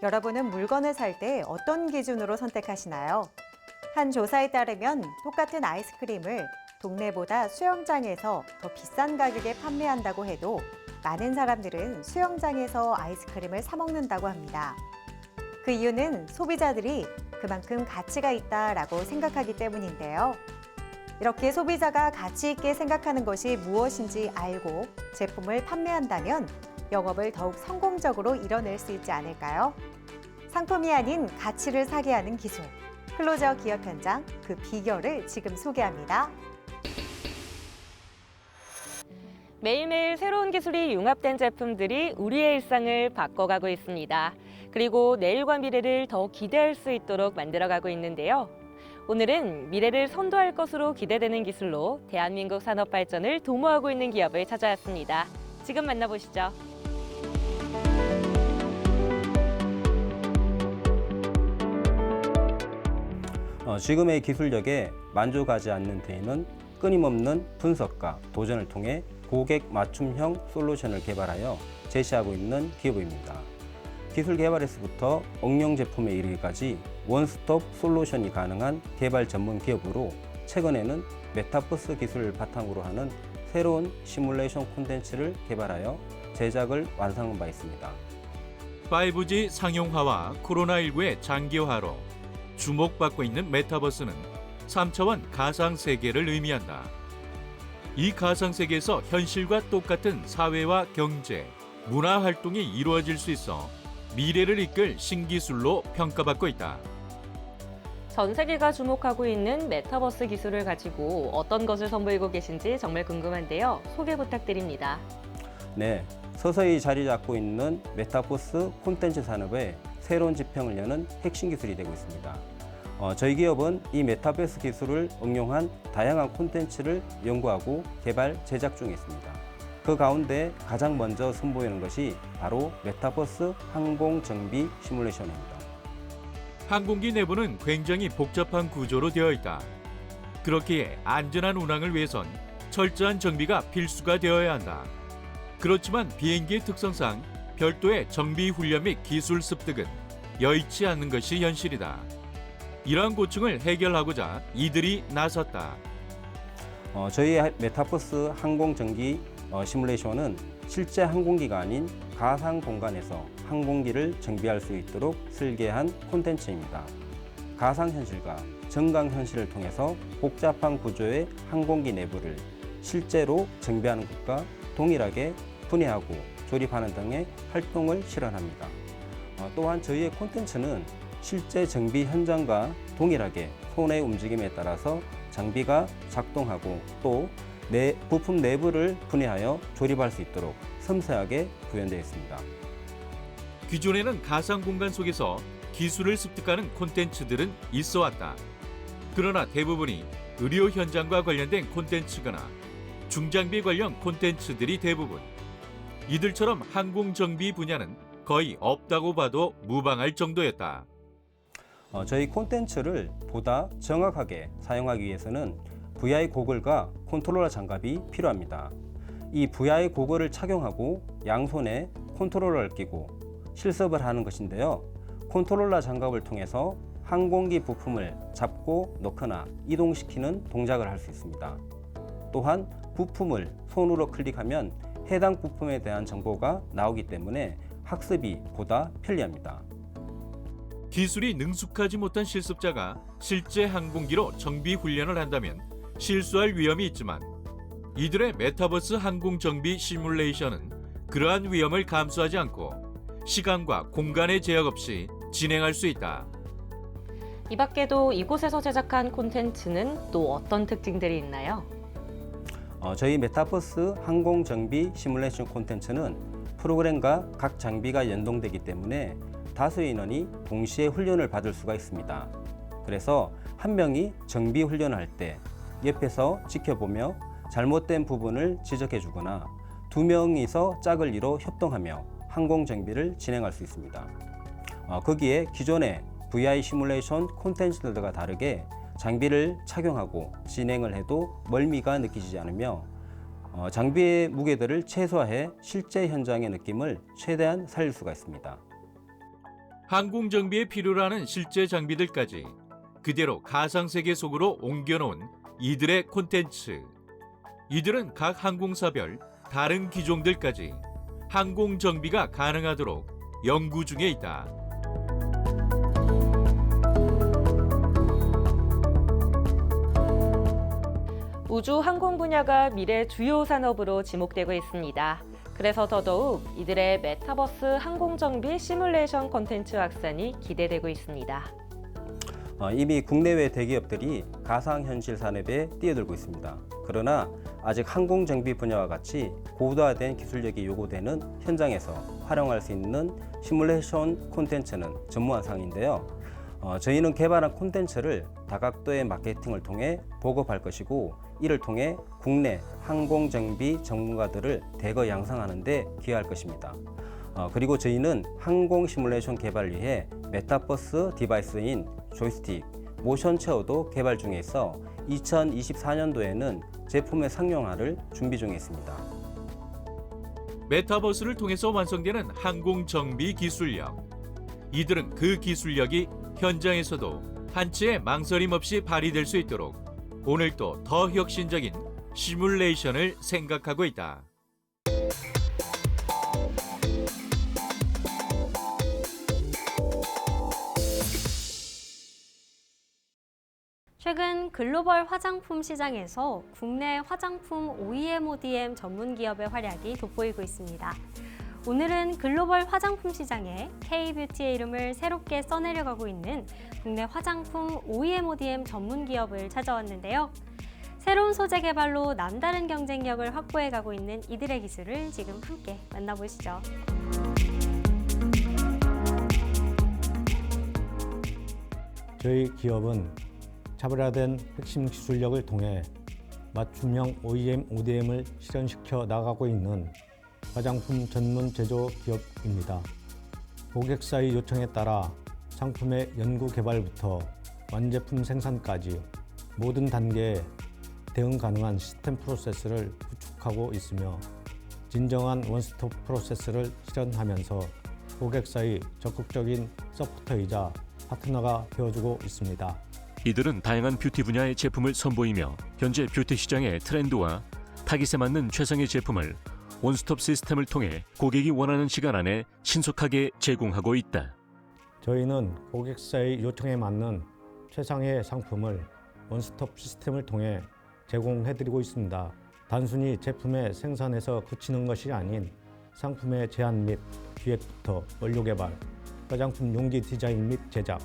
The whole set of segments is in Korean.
여러분은 물건을 살 때 어떤 기준으로 선택하시나요? 한 조사에 따르면 똑같은 아이스크림을 동네보다 수영장에서 더 비싼 가격에 판매한다고 해도 많은 사람들은 수영장에서 아이스크림을 사 먹는다고 합니다. 그 이유는 소비자들이 그만큼 가치가 있다라고 생각하기 때문인데요. 이렇게 소비자가 가치 있게 생각하는 것이 무엇인지 알고 제품을 판매한다면 영업을 더욱 성공적으로 이뤄낼 수 있지 않을까요? 상품이 아닌 가치를 사게 하는 기술. 클로저 기업 현장 그 비결을 지금 소개합니다. 매일매일 새로운 기술이 융합된 제품들이 우리의 일상을 바꿔가고 있습니다. 그리고 내일과 미래를 더 기대할 수 있도록 만들어가고 있는데요. 오늘은 미래를 선도할 것으로 기대되는 기술로 대한민국 산업 발전을 도모하고 있는 기업을 찾아왔습니다. 지금 만나보시죠. 지금의 기술력에 만족하지 않는 데에는 끊임없는 분석과 도전을 통해 고객 맞춤형 솔루션을 개발하여 제시하고 있는 기업입니다. 기술 개발에서부터 응용 제품에 이르기까지 원스톱 솔루션이 가능한 개발 전문 기업으로 최근에는 메타버스 기술을 바탕으로 하는 새로운 시뮬레이션 콘텐츠를 개발하여 제작을 완성한 바 있습니다. 5G 상용화와 코로나19의 장기화로 주목받고 있는 메타버스는 3차원 가상세계를 의미한다. 이 가상세계에서 현실과 똑같은 사회와 경제, 문화 활동이 이루어질 수 있어 미래를 이끌 신기술로 평가받고 있다. 전 세계가 주목하고 있는 메타버스 기술을 가지고 어떤 것을 선보이고 계신지 정말 궁금한데요. 소개 부탁드립니다. 네, 서서히 자리 잡고 있는 메타버스 콘텐츠 산업의 새로운 지평을 여는 핵심 기술이 되고 있습니다. 저희 기업은 이 메타버스 기술을 응용한 다양한 콘텐츠를 연구하고 개발, 제작 중에 있습니다. 그 가운데 가장 먼저 선보이는 것이 바로 메타버스 항공 정비 시뮬레이션입니다. 항공기 내부는 굉장히 복잡한 구조로 되어 있다. 그렇기에 안전한 운항을 위해선 철저한 정비가 필수가 되어야 한다. 그렇지만 비행기의 특성상 별도의 정비 훈련 및 기술 습득은 여의치 않는 것이 현실이다. 이러한 고충을 해결하고자 이들이 나섰다. 저희 메타버스 항공 정비 시뮬레이션은 실제 항공기가 아닌 가상 공간에서 항공기를 정비할 수 있도록 설계한 콘텐츠입니다. 가상현실과 정강현실을 통해서 복잡한 구조의 항공기 내부를 실제로 정비하는 것과 동일하게 분해하고 조립하는 등의 활동을 실현합니다. 또한 저희의 콘텐츠는 실제 정비 현장과 동일하게 손의 움직임에 따라서 장비가 작동하고 또 부품 내부를 분해하여 조립할 수 있도록 섬세하게 구현되어 있습니다. 기존에는 가상 공간 속에서 기술을 습득하는 콘텐츠들은 있어 왔다. 그러나 대부분이 의료 현장과 관련된 콘텐츠거나 중장비 관련 콘텐츠들이 대부분. 이들처럼 항공 정비 분야는 거의 없다고 봐도 무방할 정도였다. 저희 콘텐츠를 보다 정확하게 사용하기 위해서는 VR 고글과 컨트롤러 장갑이 필요합니다. 이 VR 고글을 착용하고 양손에 컨트롤러를 끼고 실습을 하는 것인데요. 컨트롤러 장갑을 통해서 항공기 부품을 잡고 넣거나 이동시키는 동작을 할 수 있습니다. 또한 부품을 손으로 클릭하면 해당 부품에 대한 정보가 나오기 때문에 학습이 보다 편리합니다. 기술이 능숙하지 못한 실습자가 실제 항공기로 정비 훈련을 한다면 실수할 위험이 있지만 이들의 메타버스 항공 정비 시뮬레이션은 그러한 위험을 감수하지 않고 시간과 공간의 제약 없이 진행할 수 있다. 이 밖에도 이곳에서 제작한 콘텐츠는 또 어떤 특징들이 있나요? 저희 메타버스 항공 정비 시뮬레이션 콘텐츠는 프로그램과 각 장비가 연동되기 때문에 다수의 인원이 동시에 훈련을 받을 수가 있습니다. 그래서 한 명이 정비 훈련을 할 때 옆에서 지켜보며 잘못된 부분을 지적해 주거나 두 명이서 짝을 이뤄 협동하며 항공 정비를 진행할 수 있습니다. 거기에 기존의 VR 시뮬레이션 콘텐츠들과 다르게 장비를 착용하고 진행을 해도 멀미가 느껴지지 않으며 장비의 무게들을 최소화해 실제 현장의 느낌을 최대한 살릴 수가 있습니다. 항공 정비에 필요로 하는 실제 장비들까지 그대로 가상세계 속으로 옮겨놓은 이들의 콘텐츠. 이들은 각 항공사별 다른 기종들까지 항공 정비가 가능하도록 연구 중에 있다. 우주 항공 분야가 미래 주요 산업으로 지목되고 있습니다. 그래서 더더욱 이들의 메타버스 항공 정비 시뮬레이션 콘텐츠 확산이 기대되고 있습니다. 이미 국내외 대기업들이 가상현실 산업에 뛰어들고 있습니다. 그러나 아직 항공 정비 분야와 같이 고도화된 기술력이 요구되는 현장에서 활용할 수 있는 시뮬레이션 콘텐츠는 전무한 상인데요. 저희는 개발한 콘텐츠를 다각도의 마케팅을 통해 보급할 것이고, 이를 통해 국내 항공 정비 전문가들을 대거 양성하는 데 기여할 것입니다. 그리고 저희는 항공 시뮬레이션 개발을 위해 메타버스 디바이스인 조이스틱, 모션 체어도 개발 중에 있어 2024년도에는 제품의 상용화를 준비 중에 있습니다. 메타버스를 통해서 완성되는 항공 정비 기술력. 이들은 그 기술력이 현장에서도 한치의 망설임 없이 발휘될 수 있도록 오늘도 더 혁신적인 시뮬레이션을 생각하고 있다. 최근 글로벌 화장품 시장에서 국내 화장품 OEM, ODM 전문 기업의 활약이 돋보이고 있습니다. 오늘은 글로벌 화장품 시장에 K-뷰티의 이름을 새롭게 써내려가고 있는 국내 화장품 OEM, ODM 전문 기업을 찾아왔는데요. 새로운 소재 개발로 남다른 경쟁력을 확보해가고 있는 이들의 기술을 지금 함께 만나보시죠. 저희 기업은 차별화된 핵심 기술력을 통해 맞춤형 OEM, ODM을 실현시켜 나가고 있는 화장품 전문 제조 기업입니다. 고객사의 요청에 따라 상품의 연구 개발부터 완제품 생산까지 모든 단계에 대응 가능한 시스템 프로세스를 구축하고 있으며, 진정한 원스톱 프로세스를 실현하면서 고객사의 적극적인 서포터이자 파트너가 되어주고 있습니다. 이들은 다양한 뷰티 분야의 제품을 선보이며 현재 뷰티 시장의 트렌드와 타깃에 맞는 최상의 제품을 원스톱 시스템을 통해 고객이 원하는 시간 안에 신속하게 제공하고 있다. 저희는 고객사의 요청에 맞는 최상의 상품을 원스톱 시스템을 통해 제공해드리고 있습니다. 단순히 제품의 생산에서 그치는 것이 아닌 상품의 제안 및 기획부터 원료 개발, 화장품 용기 디자인 및 제작,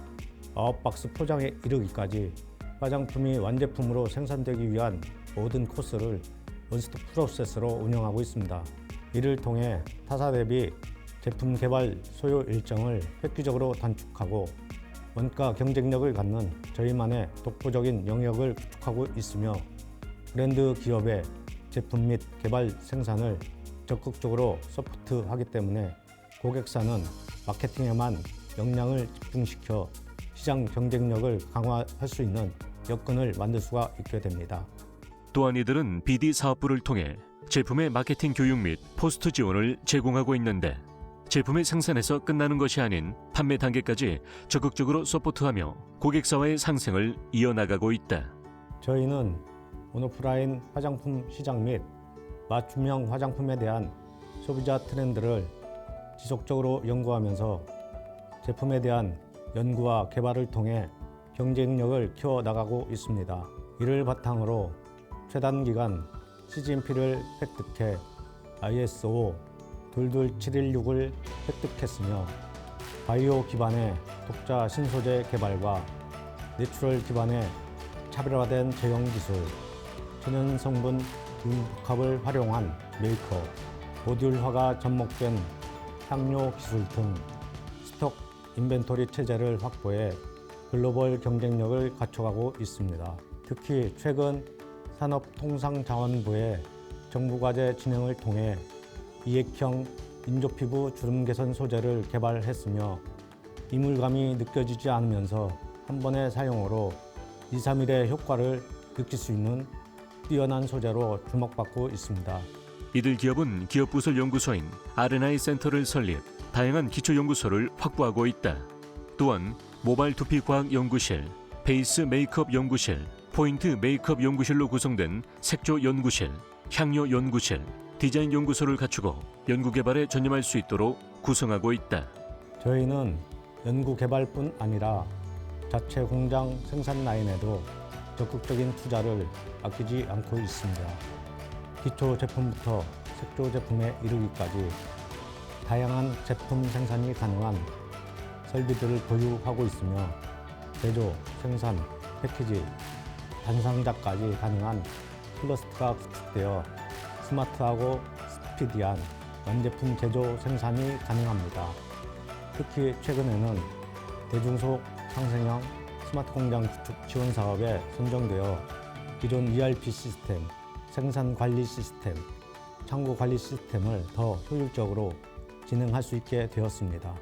아웃박스 포장에 이르기까지 화장품이 완제품으로 생산되기 위한 모든 코스를 원스톱 프로세스로 운영하고 있습니다. 이를 통해 타사 대비 제품 개발 소요 일정을 획기적으로 단축하고 원가 경쟁력을 갖는 저희만의 독보적인 영역을 구축하고 있으며, 브랜드 기업의 제품 및 개발 생산을 적극적으로 서포트하기 때문에 고객사는 마케팅에만 역량을 집중시켜 시장 경쟁력을 강화할 수 있는 여건을 만들 수가 있게 됩니다. 또한 이들은 BD 사업부를 통해 제품의 마케팅 교육 및 포스트 지원을 제공하고 있는데, 제품의 생산에서 끝나는 것이 아닌 판매 단계까지 적극적으로 서포트하며 고객사와의 상생을 이어나가고 있다. 저희는 온오프라인 화장품 시장 및 맞춤형 화장품에 대한 소비자 트렌드를 지속적으로 연구하면서 제품에 대한 연구와 개발을 통해 경쟁력을 키워나가고 있습니다. 이를 바탕으로 최단기간 CGMP를 획득해 ISO 22716을 획득했으며, 바이오 기반의 독자 신소재 개발과 내추럴 기반의 차별화된 제형 기술, 천연 성분 융복합을 활용한 메이커, 모듈화가 접목된 향료 기술 등 스톡 인벤토리 체제를 확보해 글로벌 경쟁력을 갖춰가고 있습니다. 특히 최근 산업통상자원부의 정부과제 진행을 통해 이액형 인조피부 주름 개선 소재를 개발했으며, 이물감이 느껴지지 않으면서 한 번의 사용으로 2, 3일의 효과를 느낄 수 있는 뛰어난 소재로 주목받고 있습니다. 이들 기업은 기업부설 연구소인 R&I 센터를 설립, 다양한 기초연구소를 확보하고 있다. 또한 모바일 두피 과학 연구실, 베이스 메이크업 연구실, 포인트 메이크업 연구실로 구성된 색조 연구실, 향료 연구실, 디자인 연구소를 갖추고 연구 개발에 전념할 수 있도록 구성하고 있다. 저희는 연구 개발뿐 아니라 자체 공장 생산 라인에도 적극적인 투자를 아끼지 않고 있습니다. 기초 제품부터 색조 제품에 이르기까지 다양한 제품 생산이 가능한 설비들을 보유하고 있으며 제조, 생산, 패키지, 단상자까지 가능한 클러스터가 구축되어 스마트하고 스피디한 완제품 제조 생산이 가능합니다. 특히 최근에는 대중소 상생형 스마트 공장 구축 지원 사업에 선정되어 기존 ERP 시스템, 생산 관리 시스템, 창고 관리 시스템을 더 효율적으로 진행할 수 있게 되었습니다.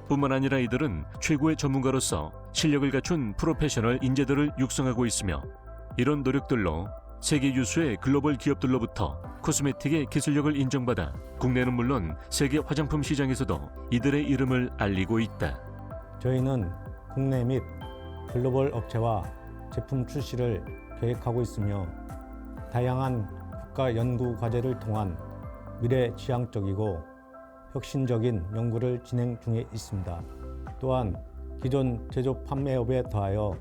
뿐만 아니라 이들은 최고의 전문가로서 실력을 갖춘 프로페셔널 인재들을 육성하고 있으며 이런 노력들로 세계 유수의 글로벌 기업들로부터 코스메틱의 기술력을 인정받아 국내는 물론 세계 화장품 시장에서도 이들의 이름을 알리고 있다. 저희는 국내 및 글로벌 업체와 제품 출시를 계획하고 있으며 다양한 국가 연구 과제를 통한 미래지향적이고 혁신적인 연구를 진행 중에 있습니다. 또한 기존 제조 판매업에 더하여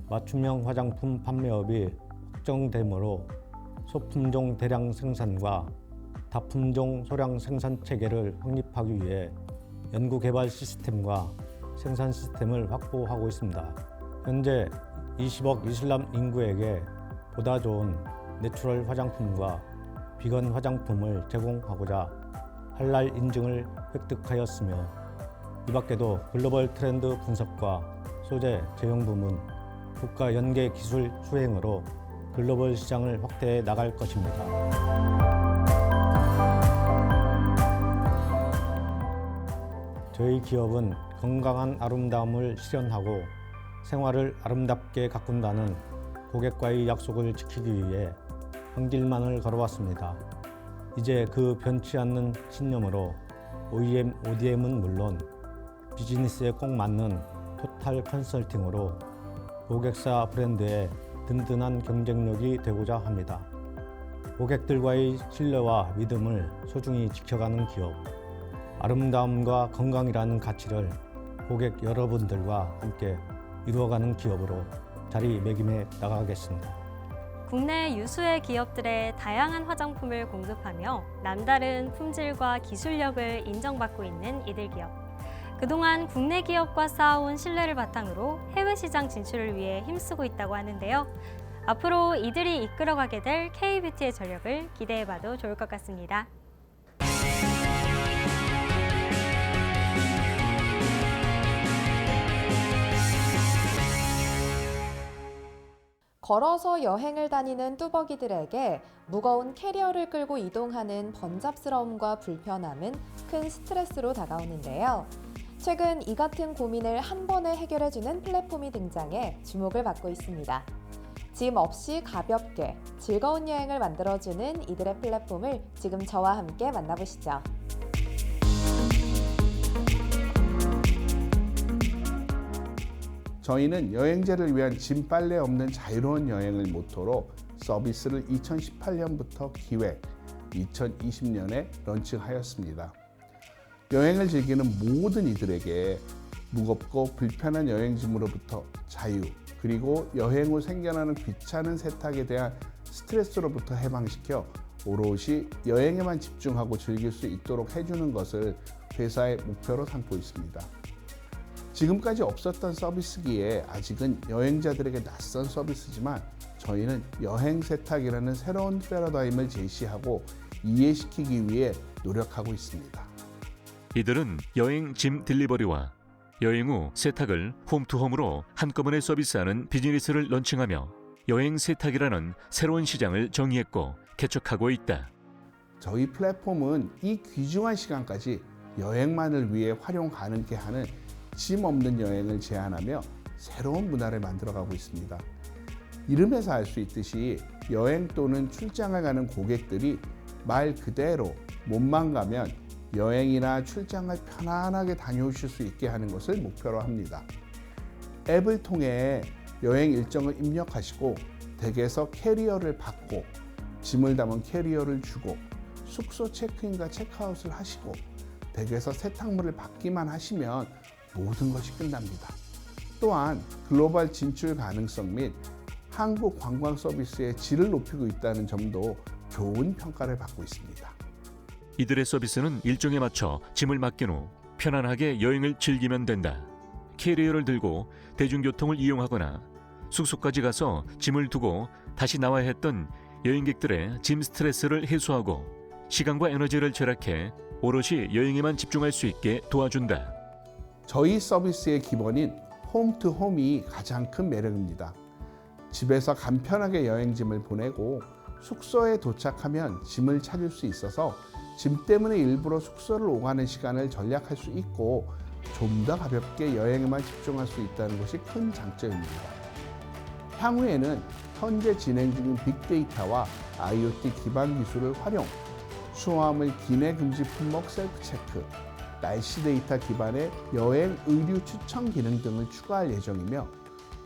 맞춤형 화장품 판매업이 확정되므로 소품종 대량 생산과 다품종 소량 생산 체계를 확립하기 위해 연구 개발 시스템과 생산 시스템을 확보하고 있습니다. 현재 20억 이슬람 인구에게 보다 좋은 내추럴 화장품과 비건 화장품을 제공하고자 할랄 인증을 획득하였으며 이 밖에도 글로벌 트렌드 분석과 소재 제형 부문, 국가 연계 기술 수행으로 글로벌 시장을 확대해 나갈 것입니다. 저희 기업은 건강한 아름다움을 실현하고 생활을 아름답게 가꾼다는 고객과의 약속을 지키기 위해 한길만을 걸어왔습니다. 이제 그 변치 않는 신념으로 OEM, ODM은 물론 비즈니스에 꼭 맞는 토탈 컨설팅으로 고객사 브랜드의 든든한 경쟁력이 되고자 합니다. 고객들과의 신뢰와 믿음을 소중히 지켜가는 기업, 아름다움과 건강이라는 가치를 고객 여러분들과 함께 이루어가는 기업으로 자리매김해 나가겠습니다. 국내 유수의 기업들의 다양한 화장품을 공급하며 남다른 품질과 기술력을 인정받고 있는 이들 기업. 그동안 국내 기업과 쌓아온 신뢰를 바탕으로 해외 시장 진출을 위해 힘쓰고 있다고 하는데요. 앞으로 이들이 이끌어가게 될 K-뷰티의 전력을 기대해봐도 좋을 것 같습니다. 걸어서 여행을 다니는 뚜벅이들에게 무거운 캐리어를 끌고 이동하는 번잡스러움과 불편함은 큰 스트레스로 다가오는데요. 최근 이 같은 고민을 한 번에 해결해주는 플랫폼이 등장해 주목을 받고 있습니다. 짐 없이 가볍게 즐거운 여행을 만들어주는 이들의 플랫폼을 지금 저와 함께 만나보시죠. 저희는 여행자를 위한 짐 빨래 없는 자유로운 여행을 모토로 서비스를 2018년부터 기획, 2020년에 런칭하였습니다. 여행을 즐기는 모든 이들에게 무겁고 불편한 여행짐으로부터 자유, 그리고 여행 후 생겨나는 귀찮은 세탁에 대한 스트레스로부터 해방시켜 오롯이 여행에만 집중하고 즐길 수 있도록 해주는 것을 회사의 목표로 삼고 있습니다. 지금까지 없었던 서비스기에 아직은 여행자들에게 낯선 서비스지만 저희는 여행 세탁이라는 새로운 패러다임을 제시하고 이해시키기 위해 노력하고 있습니다. 이들은 여행 짐 딜리버리와 여행 후 세탁을 홈투홈으로 한꺼번에 서비스하는 비즈니스를 런칭하며 여행 세탁이라는 새로운 시장을 정의했고 개척하고 있다. 저희 플랫폼은 이 귀중한 시간까지 여행만을 위해 활용 가능케 하는 짐 없는 여행을 제안하며 새로운 문화를 만들어가고 있습니다. 이름에서 알 수 있듯이 여행 또는 출장을 가는 고객들이 말 그대로 몸만 가면 여행이나 출장을 편안하게 다녀오실 수 있게 하는 것을 목표로 합니다. 앱을 통해 여행 일정을 입력하시고 댁에서 캐리어를 받고 짐을 담은 캐리어를 주고 숙소 체크인과 체크아웃을 하시고 댁에서 세탁물을 받기만 하시면 모든 것이 끝납니다. 또한 글로벌 진출 가능성 및 한국 관광 서비스의 질을 높이고 있다는 점도 좋은 평가를 받고 있습니다. 이들의 서비스는 일정에 맞춰 짐을 맡긴 후 편안하게 여행을 즐기면 된다. 캐리어를 들고 대중교통을 이용하거나 숙소까지 가서 짐을 두고 다시 나와야 했던 여행객들의 짐 스트레스를 해소하고 시간과 에너지를 절약해 오롯이 여행에만 집중할 수 있게 도와준다. 저희 서비스의 기본인 홈투홈이 가장 큰 매력입니다. 집에서 간편하게 여행짐을 보내고 숙소에 도착하면 짐을 찾을 수 있어서 짐 때문에 일부러 숙소를 오가는 시간을 절약할 수 있고 좀 더 가볍게 여행에만 집중할 수 있다는 것이 큰 장점입니다. 향후에는 현재 진행 중인 빅데이터와 IoT 기반 기술을 활용, 수화물 기내 금지 품목 셀프 체크, 날씨 데이터 기반의 여행 의류 추천 기능 등을 추가할 예정이며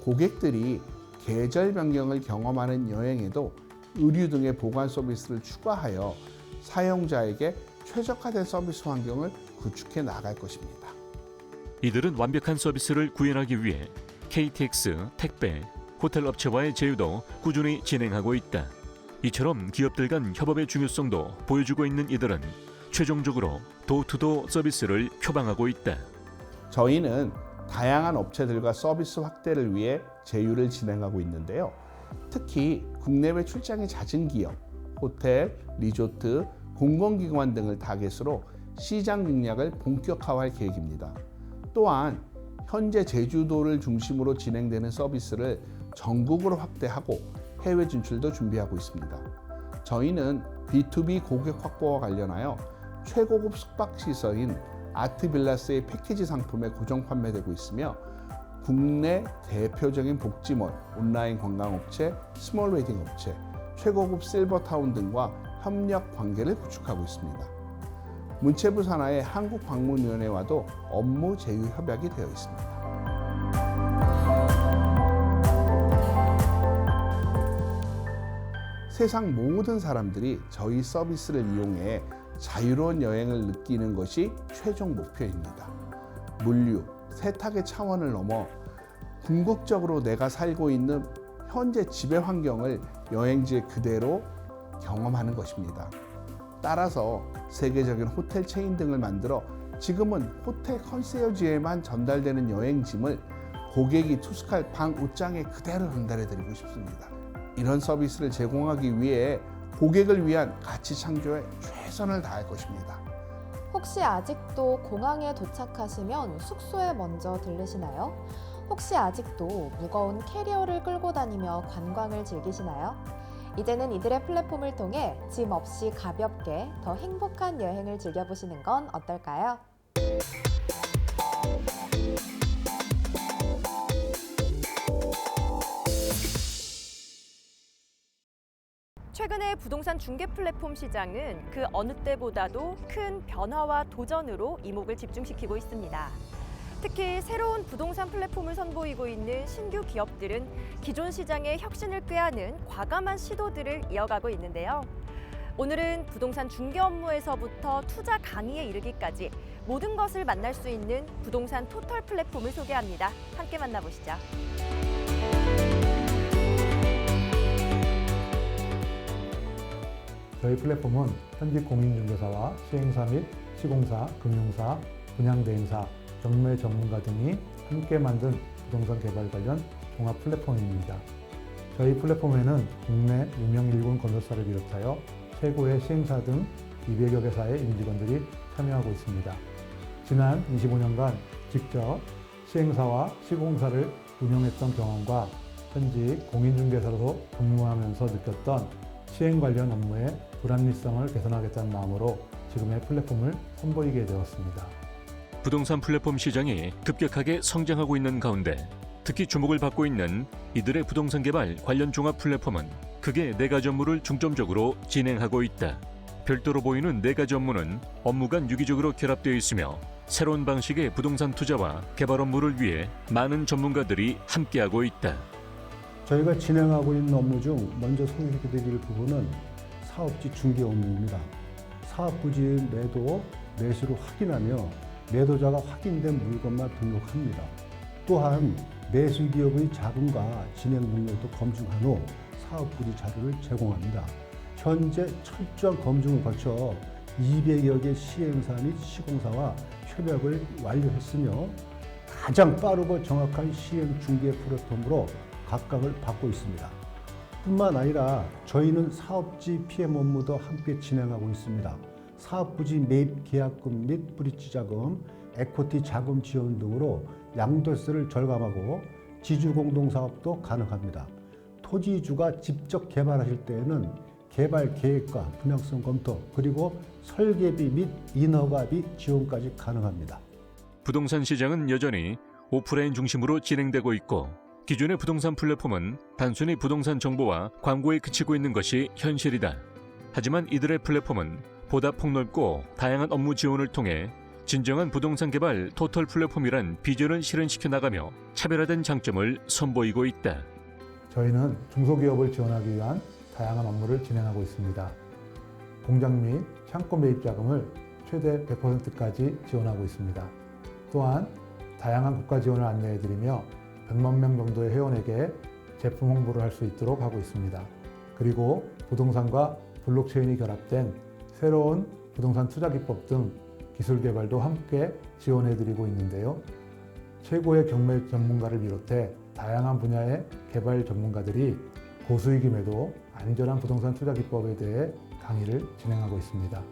고객들이 계절 변경을 경험하는 여행에도 의류 등의 보관 서비스를 추가하여 사용자에게 최적화된 서비스 환경을 구축해 나갈 것입니다. 이들은 완벽한 서비스를 구현하기 위해 KTX, 택배, 호텔 업체와의 제휴도 꾸준히 진행하고 있다. 이처럼 기업들 간 협업의 중요성도 보여주고 있는 이들은 최종적으로 도어투도어 서비스를 표방하고 있다. 저희는 다양한 업체들과 서비스 확대를 위해 제휴를 진행하고 있는데요. 특히 국내외 출장이 잦은 기업, 호텔, 리조트, 공공기관 등을 타겟으로 시장 공략을 본격화할 계획입니다. 또한 현재 제주도를 중심으로 진행되는 서비스를 전국으로 확대하고 해외 진출도 준비하고 있습니다. 저희는 B2B 고객 확보와 관련하여 최고급 숙박시설인 아트빌라스의 패키지 상품에 고정 판매되고 있으며 국내 대표적인 복지몰, 온라인 관광업체, 스몰 웨딩 업체, 최고급 실버타운 등과 협력 관계를 구축하고 있습니다. 문체부 산하의 한국방문위원회와도 업무 제휴 협약이 되어 있습니다. 세상 모든 사람들이 저희 서비스를 이용해 자유로운 여행을 느끼는 것이 최종 목표입니다. 물류, 세탁의 차원을 넘어 궁극적으로 내가 살고 있는 현재 지배 환경을 여행지에 그대로 경험하는 것입니다. 따라서 세계적인 호텔 체인 등을 만들어 지금은 호텔 컨시어지에만 전달되는 여행짐을 고객이 투숙할 방 옷장에 그대로 전달해 드리고 싶습니다. 이런 서비스를 제공하기 위해 고객을 위한 가치 창조에 최선을 다할 것입니다. 혹시 아직도 공항에 도착하시면 숙소에 먼저 들르시나요? 혹시 아직도 무거운 캐리어를 끌고 다니며 관광을 즐기시나요? 이제는 이들의 플랫폼을 통해 짐 없이 가볍게 더 행복한 여행을 즐겨보시는 건 어떨까요? 최근에 부동산 중개 플랫폼 시장은 그 어느 때보다도 큰 변화와 도전으로 이목을 집중시키고 있습니다. 특히 새로운 부동산 플랫폼을 선보이고 있는 신규 기업들은 기존 시장의 혁신을 꾀하는 과감한 시도들을 이어가고 있는데요. 오늘은 부동산 중개 업무에서부터 투자 강의에 이르기까지 모든 것을 만날 수 있는 부동산 토털 플랫폼을 소개합니다. 함께 만나보시죠. 저희 플랫폼은 현직 공인중개사와 시행사 및 시공사, 금융사, 분양대행사, 경매 전문가 등이 함께 만든 부동산 개발 관련 종합 플랫폼입니다. 저희 플랫폼에는 국내 유명 일군 건설사를 비롯하여 최고의 시행사 등 200여 개사의 임직원들이 참여하고 있습니다. 지난 25년간 직접 시행사와 시공사를 운영했던 경험과 현직 공인중개사로 근무하면서 느꼈던 시행 관련 업무의 불합리성을 개선하겠다는 마음으로 지금의 플랫폼을 선보이게 되었습니다. 부동산 플랫폼 시장이 급격하게 성장하고 있는 가운데 특히 주목을 받고 있는 이들의 부동산 개발 관련 종합 플랫폼은 크게 4가지 업무를 중점적으로 진행하고 있다. 별도로 보이는 4가지 업무는 업무간 유기적으로 결합되어 있으며 새로운 방식의 부동산 투자와 개발 업무를 위해 많은 전문가들이 함께하고 있다. 저희가 진행하고 있는 업무 중 먼저 소개해드릴 부분은 사업지 중개 업무입니다. 사업부지의 매도, 매수를 확인하며 매도자가 확인된 물건만 등록합니다. 또한 매수 기업의 자금과 진행 능력도 검증한 후 사업부지 자료를 제공합니다. 현재 철저한 검증을 거쳐 200여 개 시행사 및 시공사와 협약을 완료했으며 가장 빠르고 정확한 시행 중개 플랫폼으로 각광을 받고 있습니다. 뿐만 아니라 저희는 사업지 PM 업무도 함께 진행하고 있습니다. 사업부지 매입 계약금 및 브릿지 자금, 에코티 자금 지원 등으로 양도세를 절감하고 지주 공동사업도 가능합니다. 토지주가 직접 개발하실 때에는 개발 계획과 분양성 검토, 그리고 설계비 및 인허가비 지원까지 가능합니다. 부동산 시장은 여전히 오프라인 중심으로 진행되고 있고 기존의 부동산 플랫폼은 단순히 부동산 정보와 광고에 그치고 있는 것이 현실이다. 하지만 이들의 플랫폼은 보다 폭넓고 다양한 업무 지원을 통해 진정한 부동산 개발 토털 플랫폼이란 비전을 실현시켜 나가며 차별화된 장점을 선보이고 있다. 저희는 중소기업을 지원하기 위한 다양한 업무를 진행하고 있습니다. 공장 및 창고 매입 자금을 최대 100%까지 지원하고 있습니다. 또한 다양한 국가 지원을 안내해드리며 100만 명 정도의 회원에게 제품 홍보를 할 수 있도록 하고 있습니다. 그리고 부동산과 블록체인이 결합된 새로운 부동산 투자 기법 등 기술 개발도 함께 지원해드리고 있는데요. 최고의 경매 전문가를 비롯해 다양한 분야의 개발 전문가들이 고수익임에도 안전한 부동산 투자 기법에 대해 강의를 진행하고 있습니다.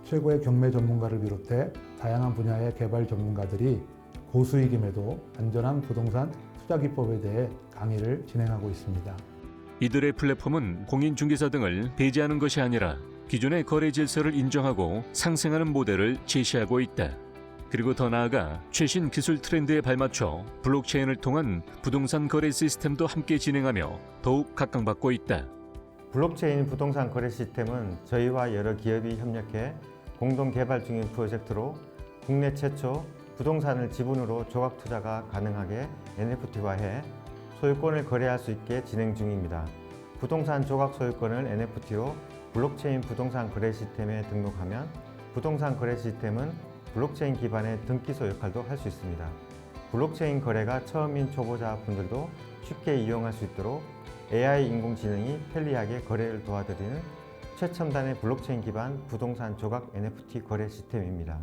최고의 경매 전문가를 비롯해 다양한 분야의 개발 전문가들이 고수익임에도 안전한 부동산 투자 기법에 대해 강의를 진행하고 있습니다. 이들의 플랫폼은 공인중개사 등을 배제하는 것이 아니라 기존의 거래 질서를 인정하고 상생하는 모델을 제시하고 있다. 그리고 더 나아가 최신 기술 트렌드에 발맞춰 블록체인을 통한 부동산 거래 시스템도 함께 진행하며 더욱 각광받고 있다. 블록체인 부동산 거래 시스템은 저희와 여러 기업이 협력해 공동 개발 중인 프로젝트로 국내 최초 부동산을 지분으로 조각 투자가 가능하게 NFT화해 소유권을 거래할 수 있게 진행 중입니다. 부동산 조각 소유권을 NFT로 블록체인 부동산 거래 시스템에 등록하면 부동산 거래 시스템은 블록체인 기반의 등기소 역할도 할 수 있습니다. 블록체인 거래가 처음인 초보자 분들도 쉽게 이용할 수 있도록 AI 인공지능이 편리하게 거래를 도와드리는 최첨단의 블록체인 기반 부동산 조각 NFT 거래 시스템입니다.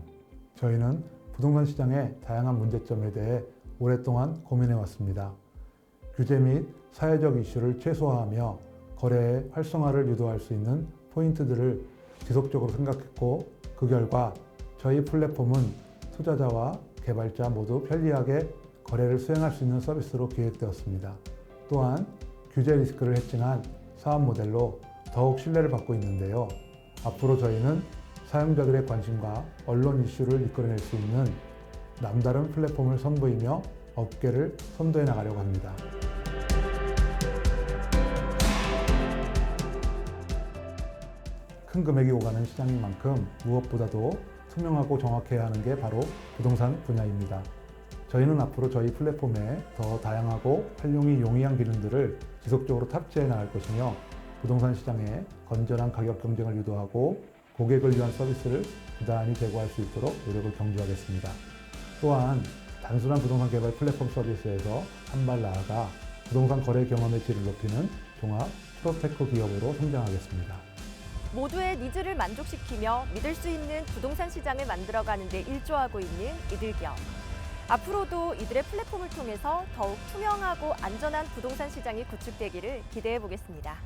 저희는 부동산 시장의 다양한 문제점에 대해 오랫동안 고민해 왔습니다. 규제 및 사회적 이슈를 최소화하며 거래의 활성화를 유도할 수 있는 포인트들을 지속적으로 생각했고 그 결과 저희 플랫폼은 투자자와 개발자 모두 편리하게 거래를 수행할 수 있는 서비스로 기획되었습니다. 또한 규제 리스크를 해칭한 사업 모델로 더욱 신뢰를 받고 있는데요. 앞으로 저희는 사용자들의 관심과 언론 이슈를 이끌어낼 수 있는 남다른 플랫폼을 선보이며 업계를 선도해 나가려고 합니다. 큰 금액이 오가는 시장인 만큼 무엇보다도 투명하고 정확해야 하는 게 바로 부동산 분야입니다. 저희는 앞으로 저희 플랫폼에 더 다양하고 활용이 용이한 기능들을 지속적으로 탑재해 나갈 것이며 부동산 시장에 건전한 가격 경쟁을 유도하고 고객을 위한 서비스를 부단히 제공할 수 있도록 노력을 경주하겠습니다. 또한 단순한 부동산 개발 플랫폼 서비스에서 한 발 나아가 부동산 거래 경험의 질을 높이는 종합 프로테크 기업으로 성장하겠습니다. 모두의 니즈를 만족시키며 믿을 수 있는 부동산 시장을 만들어가는 데 일조하고 있는 이들 기업. 앞으로도 이들의 플랫폼을 통해서 더욱 투명하고 안전한 부동산 시장이 구축되기를 기대해 보겠습니다.